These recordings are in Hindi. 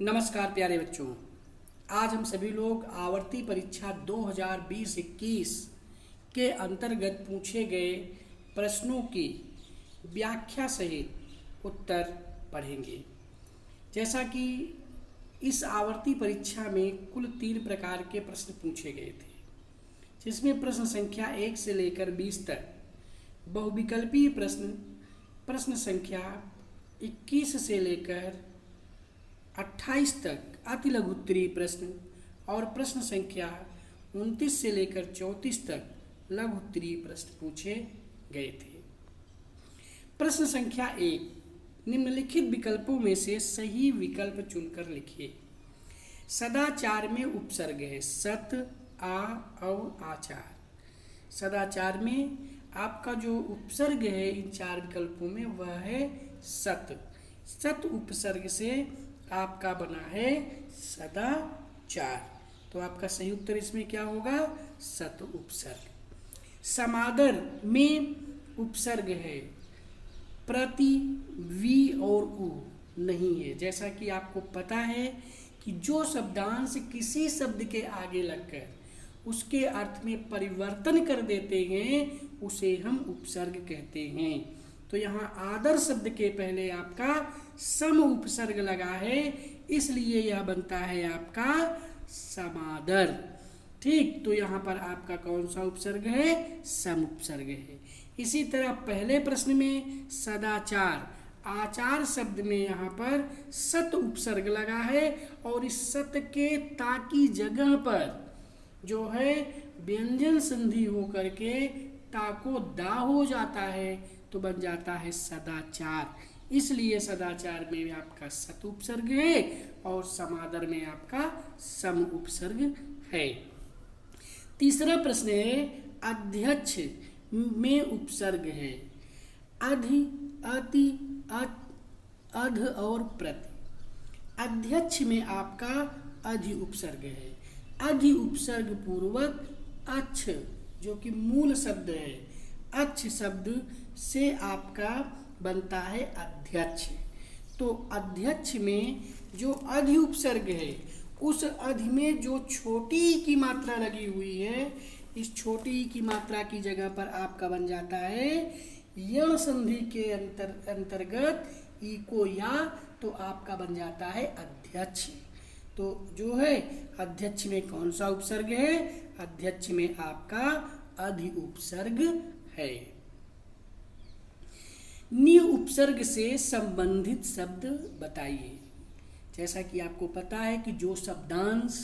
नमस्कार प्यारे बच्चों। आज हम सभी लोग आवर्ती परीक्षा 2020-21 के अंतर्गत पूछे गए प्रश्नों की व्याख्या सहित उत्तर पढ़ेंगे। जैसा कि इस आवर्ती परीक्षा में कुल 3 प्रकार के प्रश्न पूछे गए थे, जिसमें प्रश्न संख्या 1 से लेकर 20 तक बहुविकल्पीय प्रश्न, प्रश्न संख्या 21 से लेकर 28 तक अति लघु उत्तरीय प्रश्न और प्रश्न संख्या 29 से लेकर 34 तक लघु उत्तरीय प्रश्न पूछे गए थे। प्रश्न संख्या 1, निम्नलिखित विकल्पों में से सही विकल्प चुनकर लिखिए। सदाचार में उपसर्ग है सत, आ और आचार। सदाचार में आपका जो उपसर्ग है इन 4 विकल्पों में वह है सत। सत उपसर्ग से आपका बना है सदाचार, तो आपका सही उत्तर इसमें क्या होगा? सत उपसर्ग। समादर में उपसर्ग है प्रति, वी और उ नहीं है। जैसा कि आपको पता है कि जो शब्दांश किसी शब्द के आगे लगकर उसके अर्थ में परिवर्तन कर देते हैं उसे हम उपसर्ग कहते हैं। तो यहाँ आदर शब्द के पहले आपका सम उपसर्ग लगा है, इसलिए यह बनता है आपका समादर। ठीक, तो यहाँ पर आपका कौन सा उपसर्ग है? सम उपसर्ग है। इसी तरह पहले प्रश्न में सदाचार, आचार शब्द में यहाँ पर सत उपसर्ग लगा है और इस सत के ता की जगह पर जो है व्यंजन संधि होकर के ता को दा हो जाता है, तो बन जाता है सदाचार। इसलिए सदाचार में आपका सत उपसर्ग है और समादर में आपका सम उपसर्ग है। तीसरा प्रश्न है अध्यक्ष में उपसर्ग है अधि, अति, अध और प्रति। अध्यक्ष में आपका अधि उपसर्ग है। अधि उपसर्ग पूर्वक अच्छ जो कि मूल शब्द है, अच्छ शब्द से आपका बनता है अध्यक्ष। तो अध्यक्ष में जो अधि उपसर्ग है उस अधि में जो छोटी की मात्रा लगी हुई है, इस छोटी की मात्रा की जगह पर आपका बन जाता है यण संधि के अंतर्गत ई को या, तो आपका बन जाता है अध्यक्ष। तो जो है अध्यक्ष में कौन सा उपसर्ग है? अध्यक्ष में आपका अधि उपसर्ग है। नि उपसर्ग से संबंधित शब्द बताइए। जैसा कि आपको पता है कि जो शब्दांश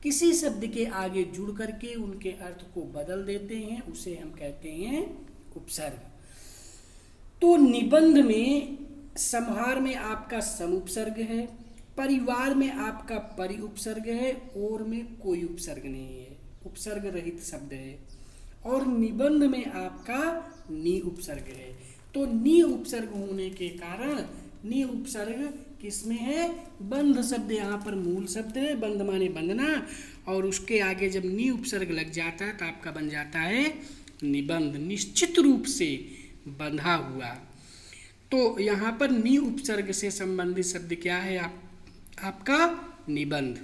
किसी शब्द के आगे जुड़ करके उनके अर्थ को बदल देते हैं उसे हम कहते हैं उपसर्ग। तो निबंध में संहार में आपका सम उपसर्ग है, परिवार में आपका परि उपसर्ग है, और में कोई उपसर्ग नहीं है, उपसर्ग रहित शब्द है। और निबंध में आपका नि उपसर्ग है। तो नि उपसर्ग होने के कारण नि उपसर्ग किसमें है? बंध शब्द, यहाँ पर मूल शब्द है बंध माने बंधना, और उसके आगे जब नि उपसर्ग लग जाता है तो आपका बन जाता है निबंध, निश्चित रूप से बंधा हुआ। तो यहाँ पर नि उपसर्ग से संबंधित शब्द क्या है? आपका निबंध।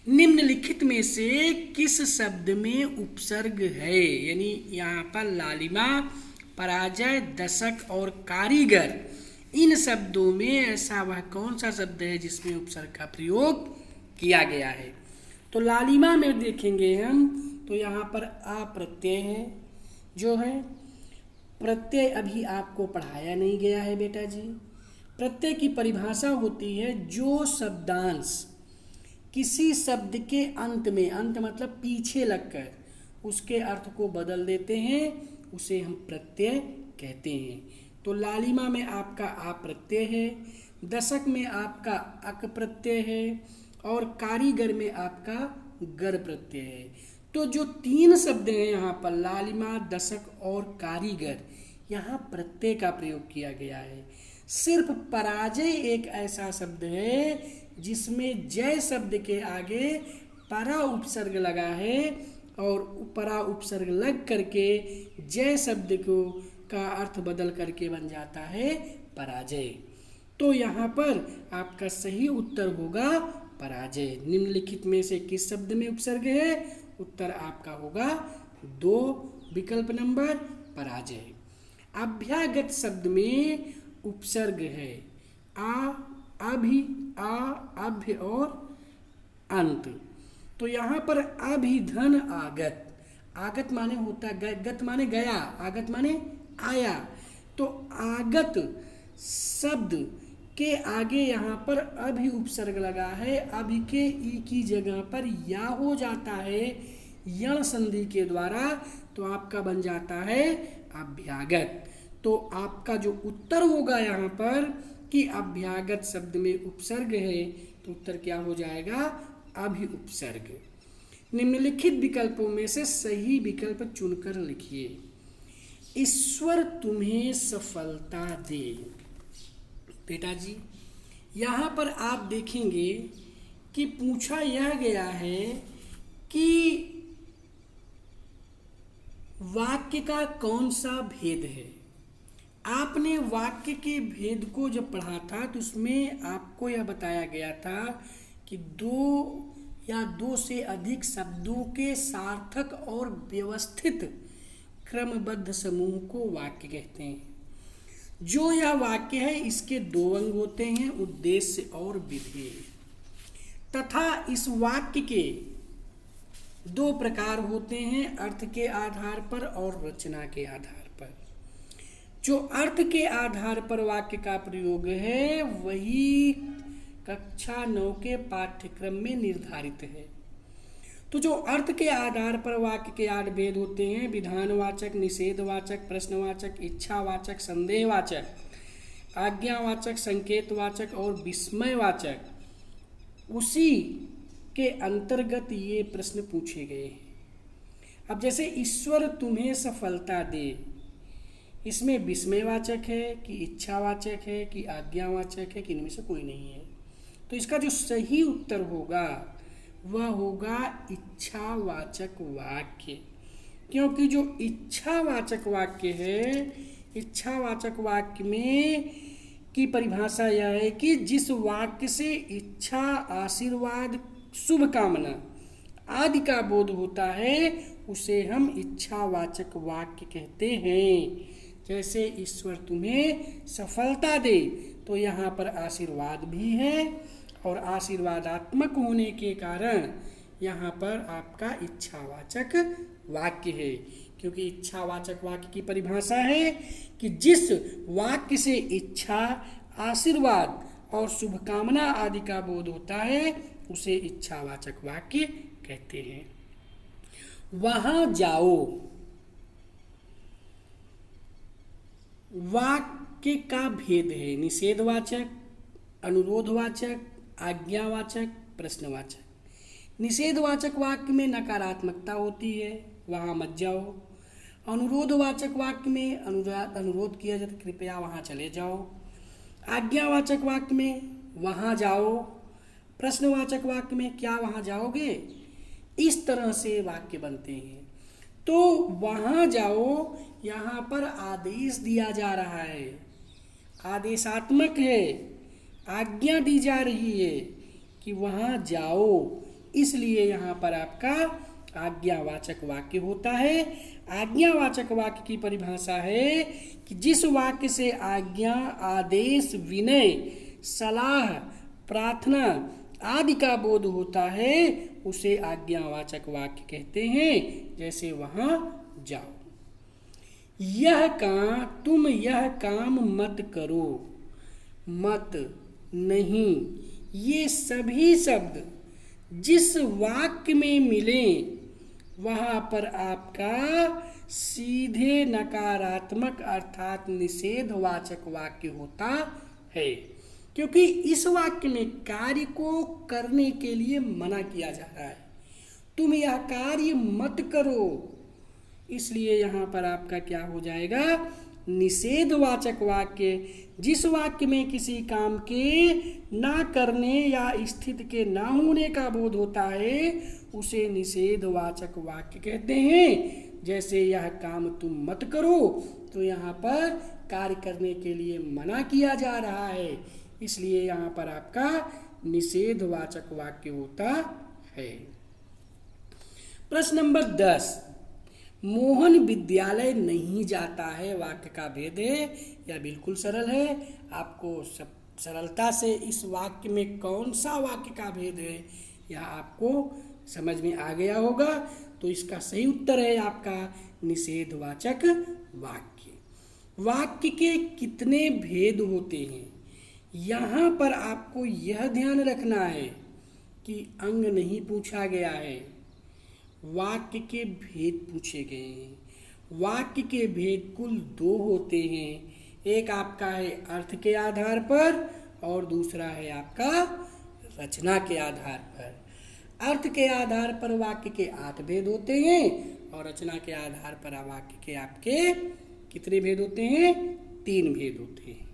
निम्नलिखित में से किस शब्द में उपसर्ग है? यानी यहाँ पर लालिमा, पराजय, दशक और कारीगर, इन शब्दों में ऐसा वह कौन सा शब्द है जिसमें उपसर्ग का प्रयोग किया गया है? तो लालिमा में देखेंगे हम तो यहाँ पर आ प्रत्यय है। जो है प्रत्यय अभी आपको पढ़ाया नहीं गया है बेटा जी। प्रत्यय की परिभाषा होती है जो शब्दांश किसी शब्द के अंत में, अंत मतलब पीछे लगकर उसके अर्थ को बदल देते हैं उसे हम प्रत्यय कहते हैं। तो लालिमा में आपका आ प्रत्यय है, दशक में आपका अक प्रत्यय है और कारीगर में आपका गर प्रत्यय है। तो जो 3 शब्द हैं यहाँ पर लालिमा, दशक और कारीगर, यहाँ प्रत्यय का प्रयोग किया गया है। सिर्फ पराजय एक ऐसा शब्द है जिसमें जय शब्द के आगे परा उपसर्ग लगा है और परा उपसर्ग लग करके जय शब्द को का अर्थ बदल करके बन जाता है पराजय। तो यहाँ पर आपका सही उत्तर होगा पराजय। निम्नलिखित में से किस शब्द में उपसर्ग है? उत्तर आपका होगा 2, विकल्प नंबर पराजय। अभ्यागत शब्द में उपसर्ग है आ, अभि, आ, अभ्य और अंत। तो यहाँ पर अभिधन आगत, आगत माने होता गत माने गया, आगत माने आया। तो आगत शब्द के आगे यहाँ पर अभि उपसर्ग लगा है, अभि के ई की जगह पर या हो जाता है यण संधि के द्वारा, तो आपका बन जाता है अभ्यागत। तो आपका जो उत्तर होगा यहाँ पर कि अभ्यागत शब्द में उपसर्ग है, तो उत्तर क्या हो जाएगा? अभि उपसर्ग। निम्नलिखित विकल्पों में से सही विकल्प चुनकर लिखिए। ईश्वर तुम्हें सफलता दे। बेटा जी, यहाँ पर आप देखेंगे कि पूछा यह गया है कि वाक्य का कौन सा भेद है। आपने वाक्य के भेद को जब पढ़ा था तो उसमें आपको यह बताया गया था कि 2 या 2 से अधिक शब्दों के सार्थक और व्यवस्थित क्रमबद्ध समूह को वाक्य कहते हैं। जो यह वाक्य है इसके 2 अंग होते हैं, उद्देश्य और विधेय, तथा इस वाक्य के 2 प्रकार होते हैं, अर्थ के आधार पर और रचना के आधार पर। जो अर्थ के आधार पर वाक्य का प्रयोग है वही कक्षा 9 के पाठ्यक्रम में निर्धारित है। तो जो अर्थ के आधार पर वाक्य के 8 भेद होते हैं, विधानवाचक, निषेधवाचक, प्रश्नवाचक, इच्छावाचक, संदेहवाचक, आज्ञावाचक, संकेतवाचक और विस्मयवाचक, उसी के अंतर्गत ये प्रश्न पूछे गए हैं। अब जैसे ईश्वर तुम्हें सफलता दे, इसमें विस्मयवाचक है कि इच्छावाचक है कि आज्ञावाचक है कि इनमें से कोई नहीं है। तो इसका जो सही उत्तर होगा वह होगा इच्छावाचक वाक्य, क्योंकि जो इच्छावाचक वाक्य है, इच्छावाचक वाक्य में की परिभाषा यह है कि जिस वाक्य से इच्छा, आशीर्वाद, शुभ कामना आदि का बोध होता है उसे हम इच्छावाचक वाक्य कहते हैं। जैसे ईश्वर तुम्हें सफलता दे, तो यहाँ पर आशीर्वाद भी है और आशीर्वादात्मक होने के कारण यहाँ पर आपका इच्छावाचक वाक्य है, क्योंकि इच्छावाचक वाक्य की परिभाषा है कि जिस वाक्य से इच्छा, आशीर्वाद और शुभकामना आदि का बोध होता है उसे इच्छावाचक वाक्य कहते हैं। वहां जाओ वाक्य का भेद है निषेधवाचक, अनुरोधवाचक, आज्ञावाचक, प्रश्नवाचक। निषेधवाचक वाक्य में नकारात्मकता होती है, वहाँ मत जाओ। अनुरोधवाचक वाक्य में अनुरोध किया जाता है, कृपया वहाँ चले जाओ। आज्ञावाचक वाक्य में वहाँ जाओ। प्रश्नवाचक वाक्य में क्या वहाँ जाओगे, इस तरह से वाक्य बनते हैं। तो वहाँ जाओ यहाँ पर आदेश दिया जा रहा है, आदेशात्मक है, आज्ञा दी जा रही है कि वहाँ जाओ, इसलिए यहाँ पर आपका आज्ञावाचक वाक्य होता है। आज्ञावाचक वाक्य की परिभाषा है कि जिस वाक्य से आज्ञा, आदेश, विनय, सलाह, प्रार्थना आदि का बोध होता है उसे आज्ञावाचक वाक्य कहते हैं। जैसे वहाँ जाओ। तुम यह काम मत करो, मत, नहीं, ये सभी शब्द जिस वाक्य में मिले वहाँ पर आपका सीधे नकारात्मक अर्थात निषेधवाचक वाक्य होता है, क्योंकि इस वाक्य में कार्य को करने के लिए मना किया जा रहा है। तुम यह कार्य मत करो, इसलिए यहाँ पर आपका क्या हो जाएगा, निषेधवाचक वाक्य। जिस वाक्य में किसी काम के ना करने या स्थिति के ना होने का बोध होता है उसे निषेधवाचक वाक्य कहते हैं। जैसे यह काम तुम मत करो, तो यहाँ पर कार्य करने के लिए मना किया जा रहा है, इसलिए यहाँ पर आपका निषेधवाचक वाक्य होता है। प्रश्न नंबर 10, मोहन विद्यालय नहीं जाता है, वाक्य का भेद है या बिल्कुल सरल है। आपको सब सरलता से इस वाक्य में कौन सा वाक्य का भेद है यह आपको समझ में आ गया होगा। तो इसका सही उत्तर है आपका निषेधवाचक वाक्य। वाक्य के कितने भेद होते हैं, यहाँ पर आपको यह ध्यान रखना है कि अंग नहीं पूछा गया है, वाक्य के भेद पूछे गए हैं। वाक्य के भेद कुल 2 होते हैं, एक आपका है अर्थ के आधार पर और दूसरा है आपका रचना के आधार पर। अर्थ के आधार पर वाक्य के 8 भेद होते हैं और रचना के आधार पर वाक्य के आपके कितने भेद होते हैं? 3 भेद होते हैं।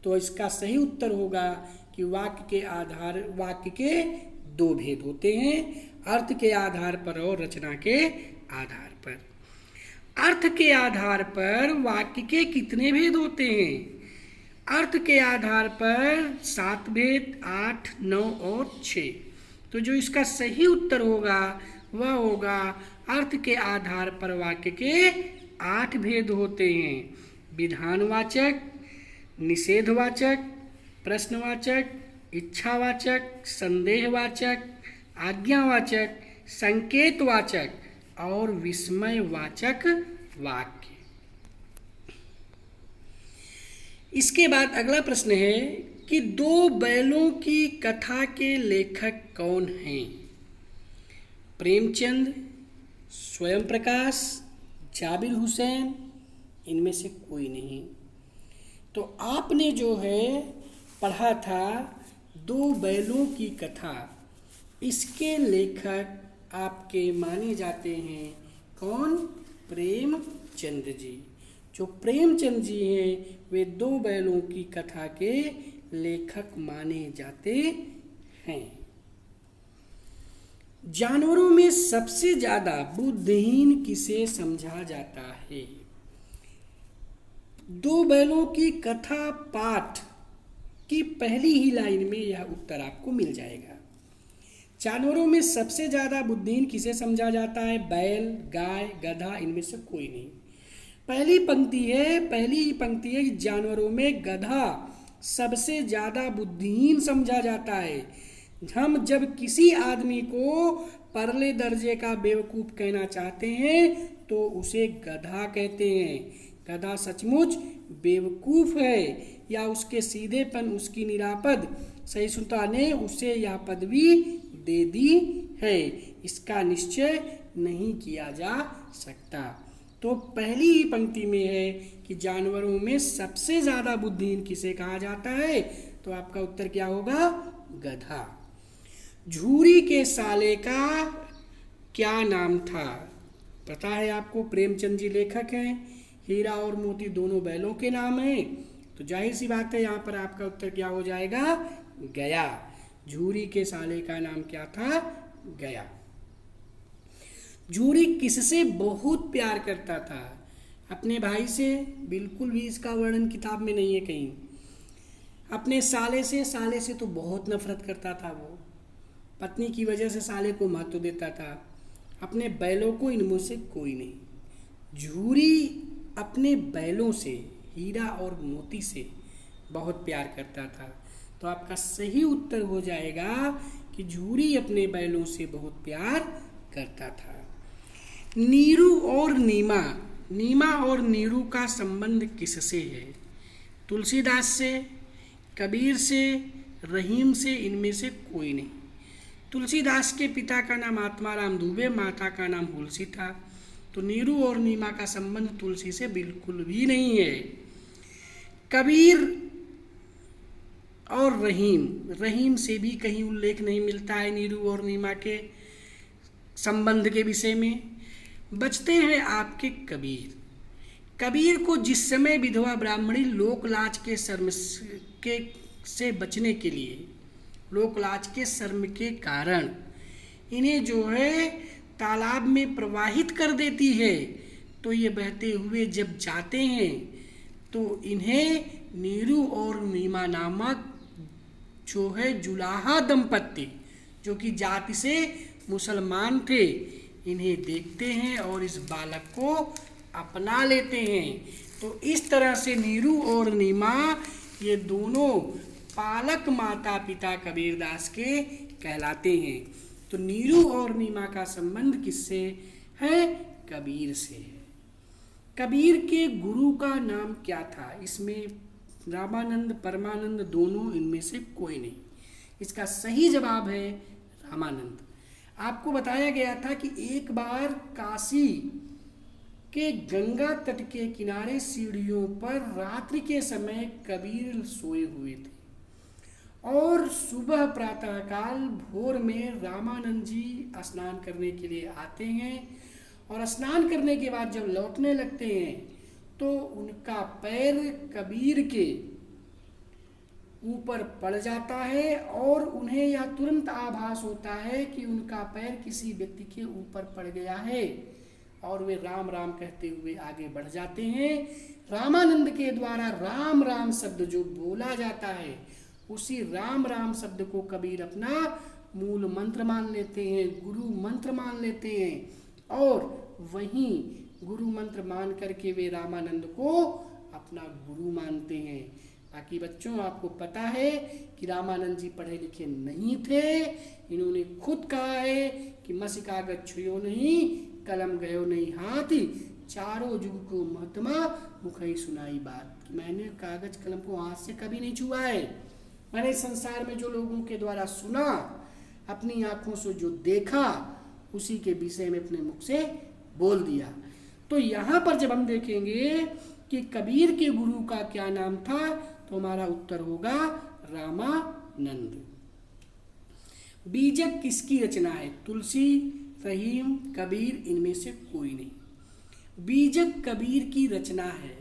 तो इसका सही उत्तर होगा कि वाक्य के 2 भेद होते हैं, अर्थ के आधार पर और रचना के आधार पर। अर्थ के आधार पर वाक्य के कितने भेद होते हैं? अर्थ के आधार पर 7 भेद, 8, 9 और 6। तो जो इसका सही उत्तर होगा वह होगा अर्थ के आधार पर वाक्य के 8 भेद होते हैं। विधानवाचक, निषेधवाचक, प्रश्नवाचक, इच्छावाचक, संदेहवाचक, आज्ञावाचक, संकेतवाचक और विस्मयवाचक वाक्य। इसके बाद अगला प्रश्न है कि 2 बैलों की कथा के लेखक कौन हैं? प्रेमचंद, स्वयं प्रकाश, जाबिर हुसैन, इनमें से कोई नहीं। तो आपने जो है पढ़ा था 2 बैलों की कथा, इसके लेखक आपके माने जाते हैं कौन? प्रेमचंद जी। जो प्रेमचंद जी हैं वे 2 बैलों की कथा के लेखक माने जाते हैं। जानवरों में सबसे ज्यादा बुद्धिहीन किसे समझा जाता है? 2 बैलों की कथा पाठ की पहली ही लाइन में यह उत्तर आपको मिल जाएगा। जानवरों में सबसे ज्यादा बुद्धिहीन किसे समझा जाता है? बैल, गाय, गधा, इनमें से कोई नहीं। पहली ही पंक्ति है कि जानवरों में गधा सबसे ज्यादा बुद्धिहीन समझा जाता है। हम जब किसी आदमी को परले दर्जे का बेवकूफ कहना चाहते हैं तो उसे गधा कहते हैं। गधा सचमुच बेवकूफ है या उसके सीधेपन, उसकी निरापद सहिष्णुता ने उसे यह पदवी दे दी है, इसका निश्चय नहीं किया जा सकता। तो पहली ही पंक्ति में है कि जानवरों में सबसे ज्यादा बुद्धिहीन किसे कहा जाता है? तो आपका उत्तर क्या होगा? गधा। झूरी के साले का क्या नाम था? पता है आपको, प्रेमचंद जी लेखक हैं। हीरा और मोती दोनों बैलों के नाम हैं। तो जाहिर सी बात है यहाँ पर आपका उत्तर क्या हो जाएगा? गया। झूरी के साले का नाम क्या था? गया। झूरी किससे बहुत प्यार करता था? अपने भाई से। बिल्कुल भी इसका वर्णन किताब में नहीं है कहीं। अपने साले से तो बहुत नफरत करता था वो। पत्नी की वजह से साले को महत्व देता था। अपने बैलों को इनमें से कोई नहीं। झूरी अपने बैलों से, हीरा और मोती से बहुत प्यार करता था। तो आपका सही उत्तर हो जाएगा कि झूरी अपने बैलों से बहुत प्यार करता था। नीरू और नीमा और नीरू का संबंध किससे है? तुलसीदास से, कबीर से, रहीम से, इनमें से कोई नहीं। तुलसीदास के पिता का नाम आत्माराम दुबे, माता का नाम हुलसी था। तो नीरू और नीमा का संबंध तुलसी से बिल्कुल भी नहीं है। कबीर और रहीम से भी कहीं उल्लेख नहीं मिलता है नीरू और नीमा के संबंध के विषय में। बचते हैं आपके कबीर को जिस समय विधवा ब्राह्मणी लोकलाज के शर्म से बचने के लिए, लोकलाज के शर्म के कारण इन्हें जो है तालाब में प्रवाहित कर देती है, तो ये बहते हुए जब जाते हैं तो इन्हें नीरू और नीमा नामक जो है जुलाहा दंपत्ति, जो कि जाति से मुसलमान थे, इन्हें देखते हैं और इस बालक को अपना लेते हैं। तो इस तरह से नीरू और नीमा ये दोनों पालक माता पिता कबीरदास के कहलाते हैं। तो नीरू और नीमा का संबंध किससे है? कबीर से है। कबीर के गुरु का नाम क्या था? इसमें रामानंद, परमानंद दोनों, इनमें से कोई नहीं। इसका सही जवाब है रामानंद। आपको बताया गया था कि एक बार काशी के गंगा तट के किनारे सीढ़ियों पर रात्रि के समय कबीर सोए हुए थे और सुबह प्रातःकाल भोर में रामानंद जी स्नान करने के लिए आते हैं और स्नान करने के बाद जब लौटने लगते हैं तो उनका पैर कबीर के ऊपर पड़ जाता है और उन्हें यह तुरंत आभास होता है कि उनका पैर किसी व्यक्ति के ऊपर पड़ गया है और वे राम राम कहते हुए आगे बढ़ जाते हैं। रामानंद के द्वारा राम राम शब्द जो बोला जाता है, उसी राम राम शब्द को कबीर अपना मूल मंत्र मान लेते हैं, गुरु मंत्र मान लेते हैं और वहीं गुरु मंत्र मान करके वे रामानंद को अपना गुरु मानते हैं। बाकी बच्चों, आपको पता है कि रामानंद जी पढ़े लिखे नहीं थे। इन्होंने खुद कहा है कि मसी कागज छुयो नहीं, कलम गयो नहीं हाथी, चारों युग को महात्मा मुखई सुनाई बात। कि मैंने कागज कलम को हाथ से कभी नहीं छुआ है। मैंने संसार में जो लोगों के द्वारा सुना, अपनी आंखों से जो देखा, उसी के विषय में अपने मुख से बोल दिया। तो यहाँ पर जब हम देखेंगे कि कबीर के गुरु का क्या नाम था, तो हमारा उत्तर होगा रामानंद। बीजक किसकी रचना है? तुलसी, रहीम, कबीर, इनमें से कोई नहीं। बीजक कबीर की रचना है।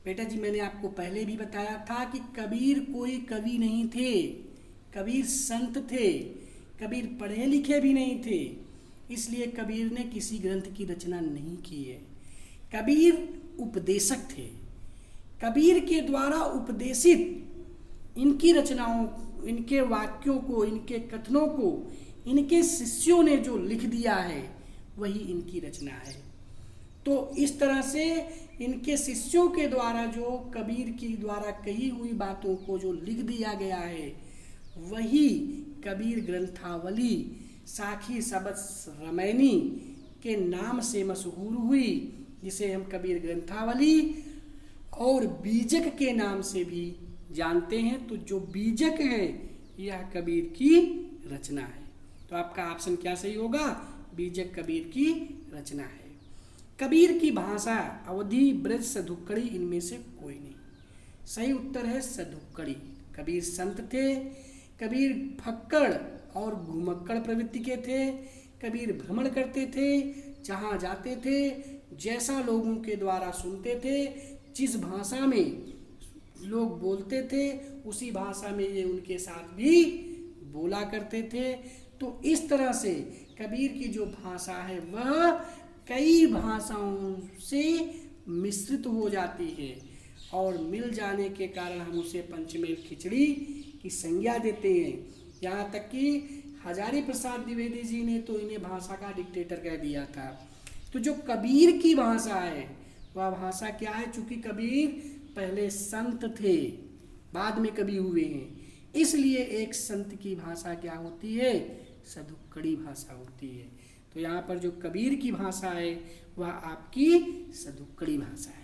बेटा जी, मैंने आपको पहले भी बताया था कि कबीर कोई कवि नहीं थे, कबीर संत थे, कबीर पढ़े लिखे भी नहीं थे, इसलिए कबीर ने किसी ग्रंथ की रचना नहीं की है। कबीर उपदेशक थे। कबीर के द्वारा उपदेशित इनकी रचनाओं, इनके वाक्यों को, इनके कथनों को इनके शिष्यों ने जो लिख दिया है, वही इनकी रचना है। तो इस तरह से इनके शिष्यों के द्वारा जो कबीर की द्वारा कही हुई बातों को जो लिख दिया गया है, वही कबीर ग्रंथावली साखी शबद रमैनी के नाम से मशहूर हुई, जिसे हम कबीर ग्रंथावली और बीजक के नाम से भी जानते हैं। तो जो बीजक है, यह कबीर की रचना है। तो आपका ऑप्शन क्या सही होगा? बीजक कबीर की रचना है। कबीर की भाषा अवधी, ब्रज, सधुक्कड़ी, इनमें से कोई नहीं। सही उत्तर है सधुक्कड़ी। कबीर संत थे। कबीर फक्कड़ और घुमक्कड़ प्रवृत्ति के थे। कबीर भ्रमण करते थे, जहाँ जाते थे, जैसा लोगों के द्वारा सुनते थे, जिस भाषा में लोग बोलते थे, उसी भाषा में ये उनके साथ भी बोला करते थे। तो इस तरह से कबीर की जो भाषा है, वह कई भाषाओं से मिश्रित हो जाती है और मिल जाने के कारण हम उसे पंचमेल खिचड़ी की संज्ञा देते हैं। यहाँ तक कि हजारी प्रसाद द्विवेदी जी ने तो इन्हें भाषा का डिक्टेटर कह दिया था। तो जो कबीर की भाषा है, वह भाषा क्या है? चूंकि कबीर पहले संत थे, बाद में कवि हुए हैं, इसलिए एक संत की भाषा क्या होती है? सधुक्कड़ी भाषा होती है। तो यहाँ पर जो कबीर की भाषा है, वह आपकी सधुक्कड़ी भाषा है।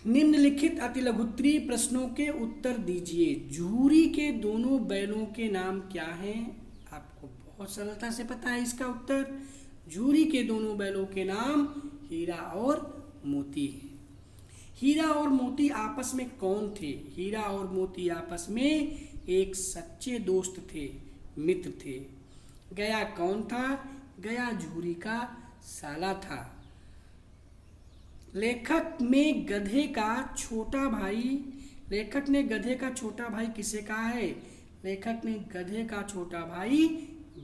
निम्नलिखित अतिलघुत्तरीय प्रश्नों के उत्तर दीजिए। झूरी के दोनों बैलों के नाम क्या हैं? आपको बहुत सरलता से पता है इसका उत्तर। झूरी के दोनों बैलों के नाम हीरा और मोती हैं। हीरा और मोती आपस में कौन थे? हीरा और मोती आपस में एक सच्चे दोस्त थे, मित्र थे। गया कौन था? गया झूरी का साला था। लेखक में गधे का छोटा भाई, लेखक ने गधे का छोटा भाई किसे कहा है? लेखक ने गधे का छोटा भाई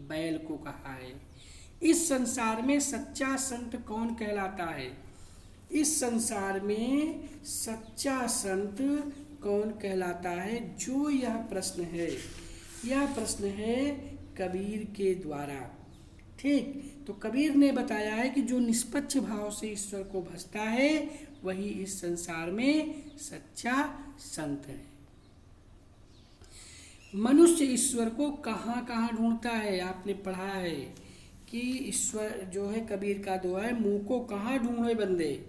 बैल को कहा है। इस संसार में सच्चा संत कौन कहलाता है? इस संसार में सच्चा संत कौन कहलाता है? जो यह प्रश्न है, यह प्रश्न है कबीर के द्वारा। ठीक, तो कबीर ने बताया है कि जो निष्पक्ष भाव से ईश्वर को भजता है वही इस संसार में सच्चा संत है। मनुष्य ईश्वर को कहाँ कहाँ ढूंढता है? आपने पढ़ा है कि ईश्वर जो है, कबीर का दुआ है, मुँह को कहाँ ढूंढे बंदे,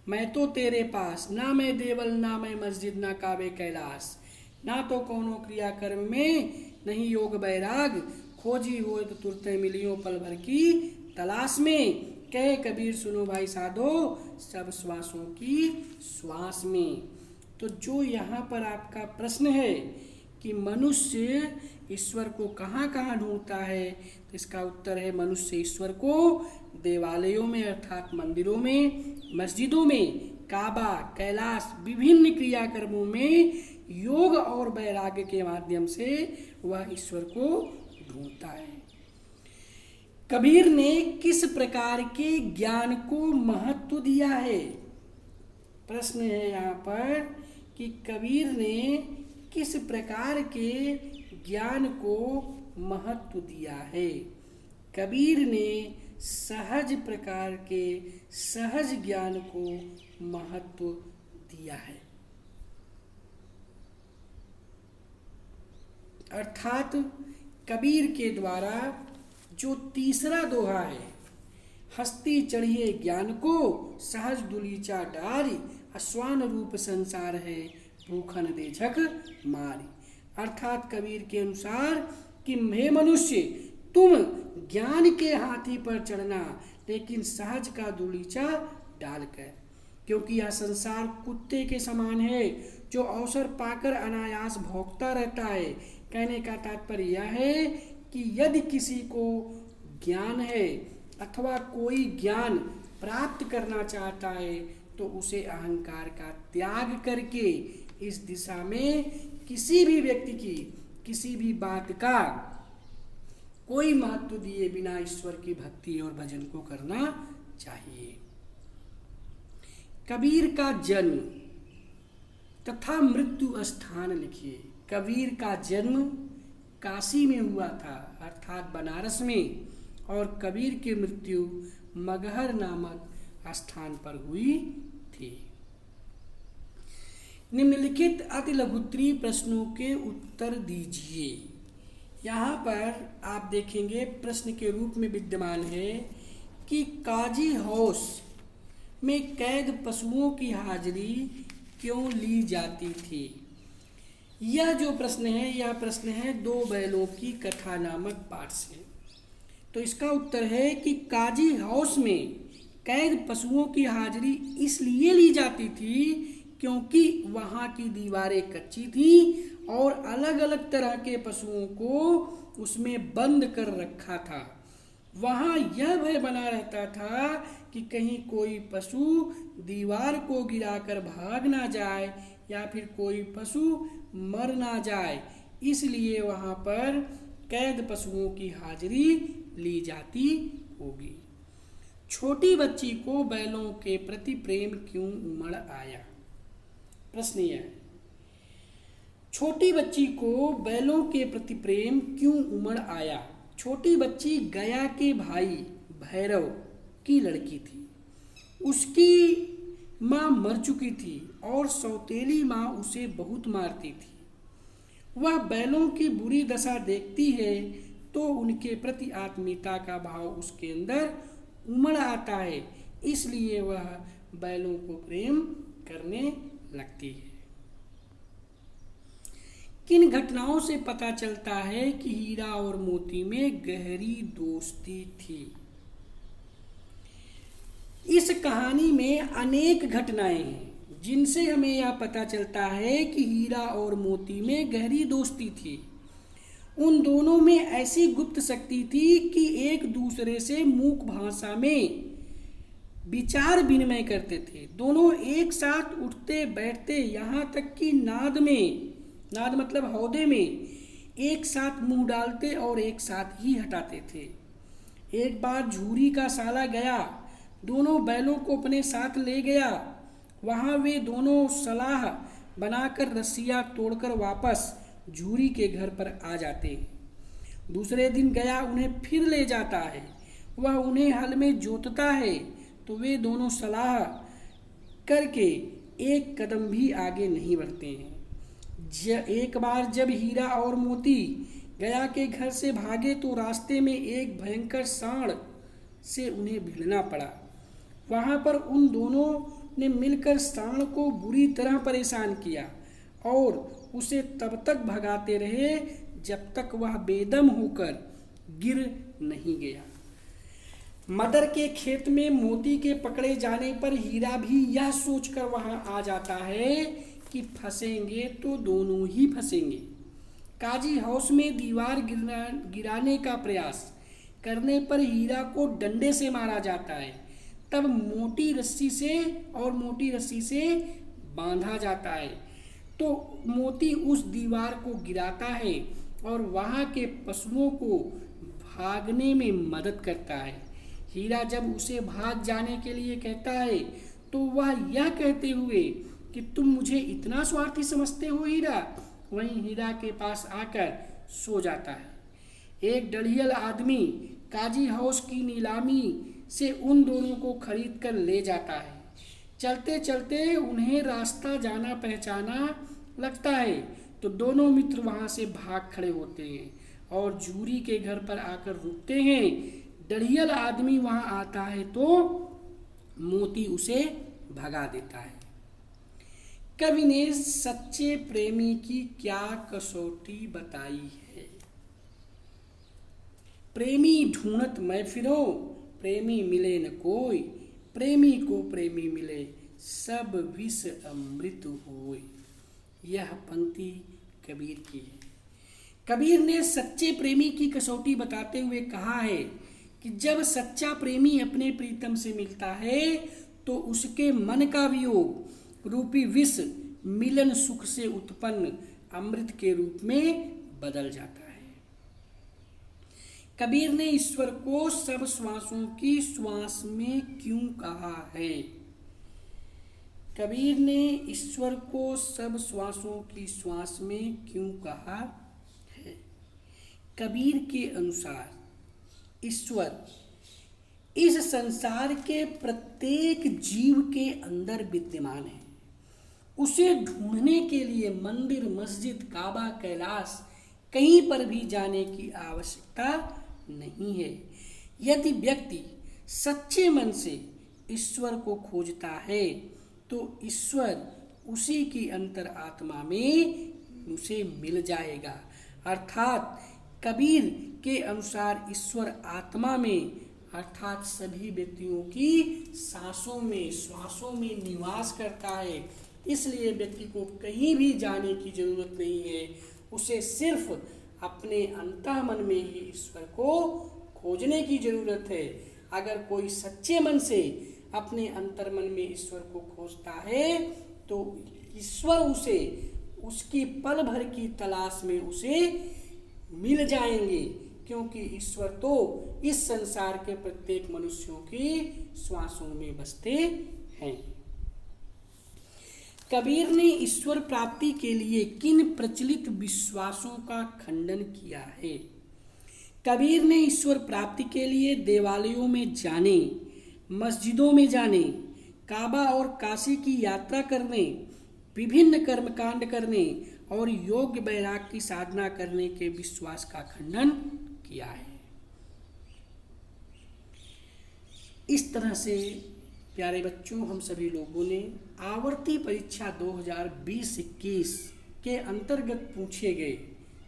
मैं तो तेरे पास, ना मैं देवल ना मैं मस्जिद ना काबे कैलाश, ना तो कौनो क्रिया कर्म में नहीं योग बैराग, खोजी हो तो तुरते मिलियो पल भर की तलाश में, कहे कबीर सुनो भाई साधो सब श्वासों की श्वास में। तो जो यहाँ पर आपका प्रश्न है कि मनुष्य ईश्वर को कहाँ कहाँ ढूंढता है, तो इसका उत्तर है मनुष्य ईश्वर को देवालयों में अर्थात मंदिरों में, मस्जिदों में, काबा, कैलाश, विभिन्न क्रियाकर्मों में योग और वैराग्य के माध्यम से वह ईश्वर को ढूंढता है। कबीर ने किस प्रकार के ज्ञान को महत्व दिया है? प्रश्न है यहाँ पर कि कबीर ने किस प्रकार के ज्ञान को महत्व दिया है? कबीर ने सहज प्रकार के सहज ज्ञान को महत्व दिया है। अर्थात कबीर के द्वारा जो तीसरा दोहा है, हस्ती चढ़िए ज्ञान को सहज दुलीचा डारी, अश्वान रूप संसार है भूखन दे झक मारी। अर्थात कबीर के अनुसार कि हे मनुष्य, तुम ज्ञान के हाथी पर चढ़ना लेकिन सहज का दुलीचा डालकर, क्योंकि यह संसार कुत्ते के समान है जो अवसर पाकर अनायास भौंकता रहता है। कहने का तात्पर्य यह है कि यदि किसी को ज्ञान है अथवा कोई ज्ञान प्राप्त करना चाहता है तो उसे अहंकार का त्याग करके इस दिशा में किसी भी व्यक्ति की किसी भी बात का कोई महत्व दिए बिना ईश्वर की भक्ति और भजन को करना चाहिए। कबीर का जन्म तथा मृत्यु स्थान लिखिए। कबीर का जन्म काशी में हुआ था अर्थात बनारस में, और कबीर की मृत्यु मगहर नामक स्थान पर हुई थी। निम्नलिखित अति लघुत्तरीय प्रश्नों के उत्तर दीजिए। यहाँ पर आप देखेंगे प्रश्न के रूप में विद्यमान है कि काजी हाउस में कैद पशुओं की हाजिरी क्यों ली जाती थी? यह जो प्रश्न है, यह प्रश्न है दो बैलों की कथा नामक पाठ से। तो इसका उत्तर है कि काजी हाउस में कैद पशुओं की हाजिरी इसलिए ली जाती थी क्योंकि वहाँ की दीवारें कच्ची थी और अलग अलग तरह के पशुओं को उसमें बंद कर रखा था। वहाँ यह भय बना रहता था कि कहीं कोई पशु दीवार को गिराकर भाग ना जाए या फिर कोई पशु मर ना जाए, इसलिए वहाँ पर कैद पशुओं की हाजिरी ली जाती होगी। छोटी बच्ची को बैलों के प्रति प्रेम क्यों उमड़ आया? प्रश्न यह है, छोटी बच्ची को बैलों के प्रति प्रेम क्यों उमड़ आया? छोटी बच्ची गया के भाई भैरव की लड़की थी। उसकी माँ मर चुकी थी और सौतेली माँ उसे बहुत मारती थी। वह बैलों की बुरी दशा देखती है तो उनके प्रति आत्मीयता का भाव उसके अंदर उमड़ आता है, इसलिए वह बैलों को प्रेम करने लगती है। किन घटनाओं से पता चलता है कि हीरा और मोती में गहरी दोस्ती थी? इस कहानी में अनेक घटनाएं हैं जिनसे हमें यह पता चलता है कि हीरा और मोती में गहरी दोस्ती थी। उन दोनों में ऐसी गुप्त शक्ति थी कि एक दूसरे से मूक भाषा में विचार विनिमय करते थे। दोनों एक साथ उठते बैठते, यहाँ तक कि नाद में, नाद मतलब हौदे में, एक साथ मुंह डालते और एक साथ ही हटाते थे। एक बार झूरी का साला गया, दोनों बैलों को अपने साथ ले गया। वहाँ वे दोनों सलाह बनाकर रस्सियाँ तोड़कर वापस झूरी के घर पर आ जाते हैं। दूसरे दिन गया उन्हें फिर ले जाता है। वह उन्हें हल में जोतता है तो वे दोनों सलाह करके एक कदम भी आगे नहीं बढ़ते हैं। एक बार जब हीरा और मोती गया के घर से भागे तो रास्ते में एक भयंकर सांड से उन्हें भिड़ना पड़ा। वहाँ पर उन दोनों ने मिलकर सांड को बुरी तरह परेशान किया और उसे तब तक भगाते रहे जब तक वह बेदम होकर गिर नहीं गया। मटर के खेत में मोती के पकड़े जाने पर हीरा भी यह सोचकर वहां आ जाता है कि फंसेंगे तो दोनों ही फंसेंगे। काजी हाउस में दीवार गिराने का प्रयास करने पर हीरा को डंडे से मारा जाता है। तब मोटी रस्सी से बांधा जाता है तो मोती उस दीवार को गिराता है और वहां के पशुओं को भागने में मदद करता है। हीरा जब उसे भाग जाने के लिए कहता है तो वह यह कहते हुए कि तुम मुझे इतना स्वार्थी समझते हो हीरा, वहीं हीरा के पास आकर सो जाता है। एक डढ़ियल आदमी काजी हाउस की नीलामी से उन दोनों को खरीद कर ले जाता है। चलते चलते उन्हें रास्ता जाना पहचाना लगता है तो दोनों मित्र वहां से भाग खड़े होते हैं और झूरी के घर पर आकर रुकते हैं। डढ़ियल आदमी वहां आता है तो मोती उसे भगा देता है। कवि ने सच्चे प्रेमी की क्या कसौटी बताई है। प्रेमी ढूंढत मैं फिरो, प्रेमी मिले न कोई, प्रेमी को प्रेमी मिले सब विष अमृत होय। यह पंक्ति कबीर की है। कबीर ने सच्चे प्रेमी की कसौटी बताते हुए कहा है कि जब सच्चा प्रेमी अपने प्रीतम से मिलता है तो उसके मन का वियोग रूपी विष मिलन सुख से उत्पन्न अमृत के रूप में बदल जाता है। कबीर ने ईश्वर को सब श्वासों की श्वास में क्यों कहा है। कबीर ने ईश्वर को सब श्वासों की श्वास में क्यों कहा है। कबीर के अनुसार ईश्वर इस संसार के प्रत्येक जीव के अंदर विद्यमान है। उसे ढूंढने के लिए मंदिर, मस्जिद, काबा, कैलाश कहीं पर भी जाने की आवश्यकता नहीं है। यदि व्यक्ति सच्चे मन से ईश्वर को खोजता है तो ईश्वर उसी की अंतर आत्मा में उसे मिल जाएगा। अर्थात कबीर के अनुसार ईश्वर आत्मा में अर्थात सभी व्यक्तियों की सांसों में, श्वासों में निवास करता है। इसलिए व्यक्ति को कहीं भी जाने की जरूरत नहीं है। उसे सिर्फ अपने अंतःमन में ही ईश्वर को खोजने की जरूरत है। अगर कोई सच्चे मन से अपने अंतर्मन में ईश्वर को खोजता है तो ईश्वर उसे उसकी पल भर की तलाश में उसे मिल जाएंगे, क्योंकि ईश्वर तो इस संसार के प्रत्येक मनुष्यों की श्वासों में बसते हैं। कबीर ने ईश्वर प्राप्ति के लिए किन प्रचलित विश्वासों का खंडन किया है। कबीर ने ईश्वर प्राप्ति के लिए देवालयों में जाने, मस्जिदों में जाने, काबा और काशी की यात्रा करने, विभिन्न कर्मकांड करने और योग वैराग की साधना करने के विश्वास का खंडन किया है। इस तरह से प्यारे बच्चों, हम सभी लोगों ने आवर्ती परीक्षा 2020-21 के अंतर्गत पूछे गए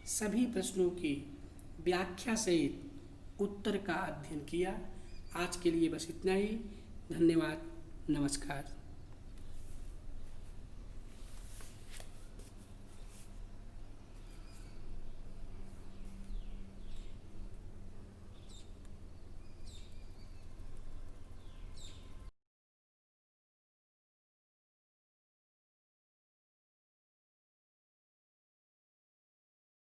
सभी प्रश्नों की व्याख्या सहित उत्तर का अध्ययन किया। आज के लिए बस इतना ही। धन्यवाद। नमस्कार।